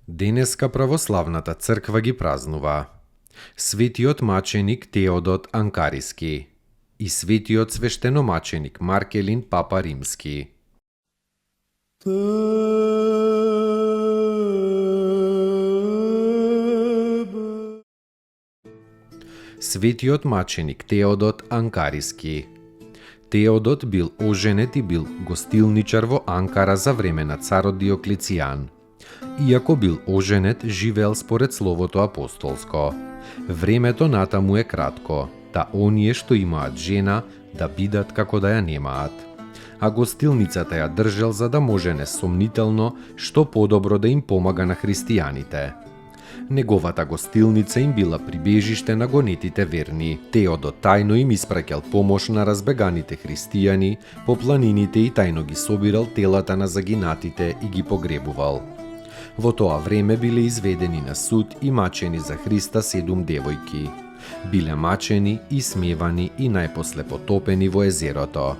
Денеска православната црква ги празнува светиот маченик Теодот Анкариски и светиот свештеномаченик Маркелин Папа Римски. Светиот маченик Теодот Анкариски. Теодот бил оженет и бил гостилничар во Анкара за време на царот Диоклецијан. Иако бил оженет, живеел според словото апостолско. Времето натаму е кратко, да оние што имаат жена да бидат како да ја немаат. А гостилницата ја држел за да може несомнително што подобро да им помага на христијаните. Неговата гостилница им била прибежиште на гонетите верни. Теодот тајно им испраќал помош на разбеганите христијани по планините и тајно ги собирал телата на загинатите и ги погребувал. Во тоа време биле изведени на суд и мачени за Христа 7 девојки. Биле мачени, исмевани и најпосле потопени во езерото.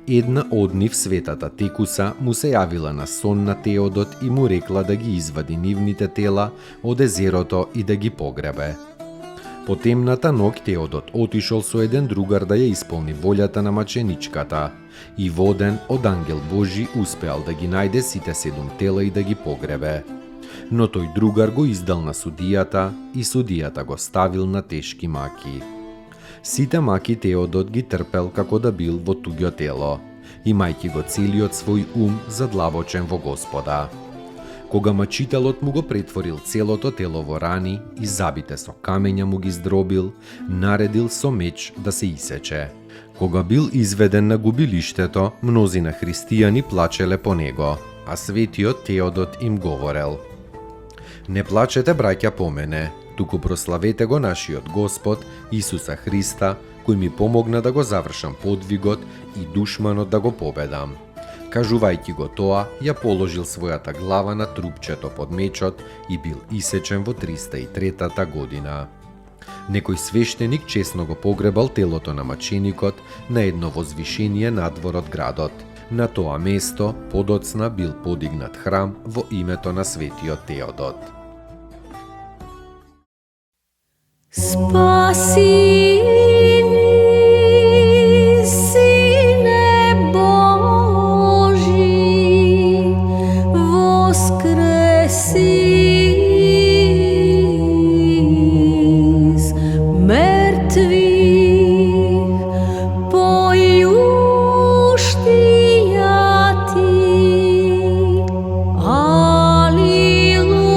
Една од нив, светата Текуса, му се јавила на сон на Теодот и му рекла да ги извади нивните тела од езерото и да ги погребе. По темната ноќ Теодот отишол со еден другар да ја исполни волјата на маченичката и воден од ангел Божи успеал да ги најде сите 7 тела и да ги погребе. Но тој другар го издал на судијата и судијата го ставил на тешки маки. Сите маки Теодот ги трпел како да бил во туѓо тело, имајќи го целиот свој ум задлабочен во Господа. Кога мачителот му го претворил целото тело во рани и забите со камења му ги здробил, наредил со меч да се исече. Кога бил изведен на губилиштето, мнозина христијани плачеле по него, а светиот Теодот им говорел: „Не плачете, браќа, по мене, туку прославете го нашиот Господ Исуса Христа, кој ми помогна да го завршам подвигот и душманот да го победам.“ Кажувајќи го тоа, ја положил својата глава на трупчето под мечот и бил исечен во 303 година. Некој свештеник чесно го погребал телото на маченикот на едно возвишение надвор од градот. На тоа место подоцна бил подигнат храм во името на светиот Теодот. Спаси ни, Сине Божи, воскреси из мертвих, појуштија ти, алилуја.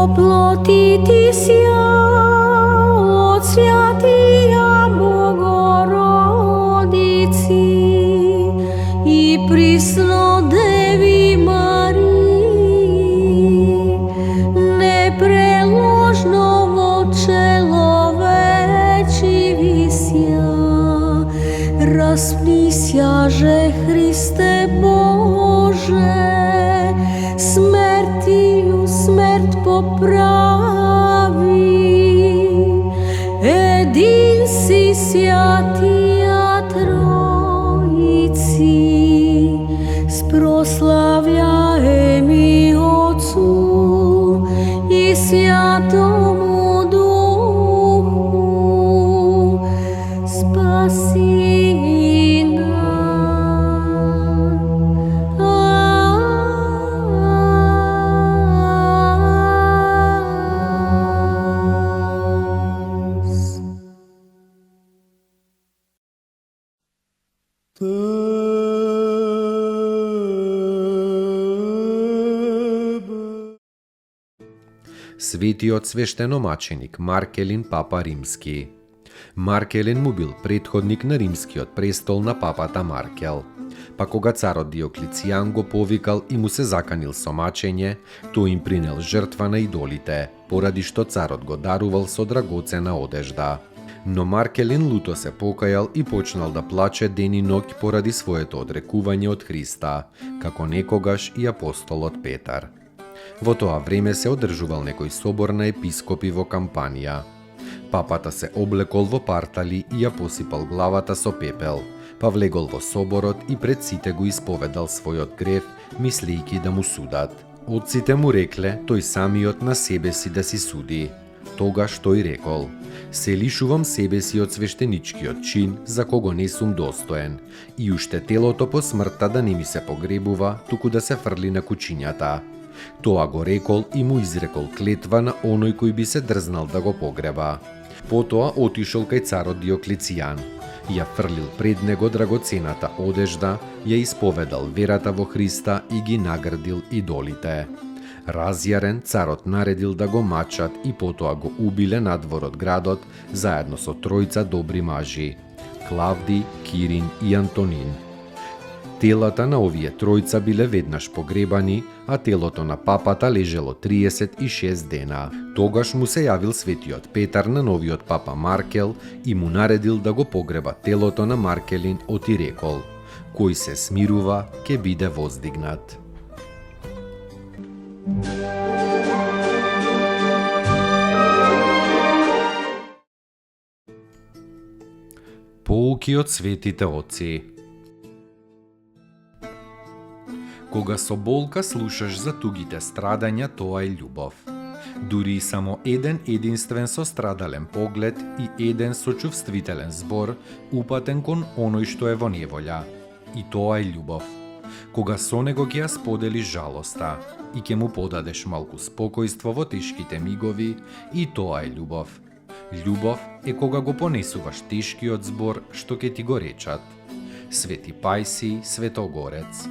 оплотити сја од свјатија Богородици и присно Деви Марии, непреложно во человечи висја, распни сјаже Христе Боже, смертiju смрт поправи, един си свјатија Тројци, спрославјаеми Отцу и Свјатому Духу, спаси Светиот свештеномаченик Маркелин папа римски. Маркелин му бил претходник на римскиот престол на папата Маркел. Па кога царот Диоклицијан го повикал и му се заканил со мачење, тој им принел жртва на идолите, поради што царот го дарувал со драгоцена одежда. Но Маркелин луто се покајал и почнал да плаче ден и ноќ поради своето одрекување од Христа, како некогаш и апостолот Петар. Во тоа време се одржувал некој собор на епископи во Кампанија. Папата се облекол во партали и ја посипал главата со пепел, па влегол во соборот и пред сите го исповедал својот грев, мислејќи да му судат. Отците му рекле тој самиот на себе си да си суди. Тогаш тој рекол: се лишувам себе си од свештеничкиот чин за кого не сум достоен, и уште телото по смртта да не ми се погребува, туку да се фрли на кучињата. Тоа го рекол и му изрекол клетва на оној кој би се дрзнал да го погреба. Потоа отишол кај царот Диоклицијан, ја фрлил пред него драгоцената одежда, ја исповедал верата во Христа и ги наградил идолите. Разјарен, царот наредил да го мачат и потоа го убиле надвор од градот заедно со тројца добри мажи – Клавди, Кирин и Антонин. Телата на овие тројца биле веднаш погребани, а телото на папата лежело 36 дена. Тогаш му се јавил светиот Петар на новиот папа Маркел и му наредил да го погреба телото на Маркелин и рекол: кој се смирува, ке биде воздигнат. Поуки од светите отци. Кога со болка слушаш за тугите страдања, тоа е љубов. Дури и само еден единствен сострадален поглед и еден сочувствителен збор упатен кон оној што е во неволја. И тоа е љубов. Кога со него ќе ја споделиш жалоста и ќе му подадеш малку спокојство во тешките мигови, и тоа е љубов. Љубов е кога го понесуваш тешкиот збор што ќе ти го речат. Свети Пајси Светогорец.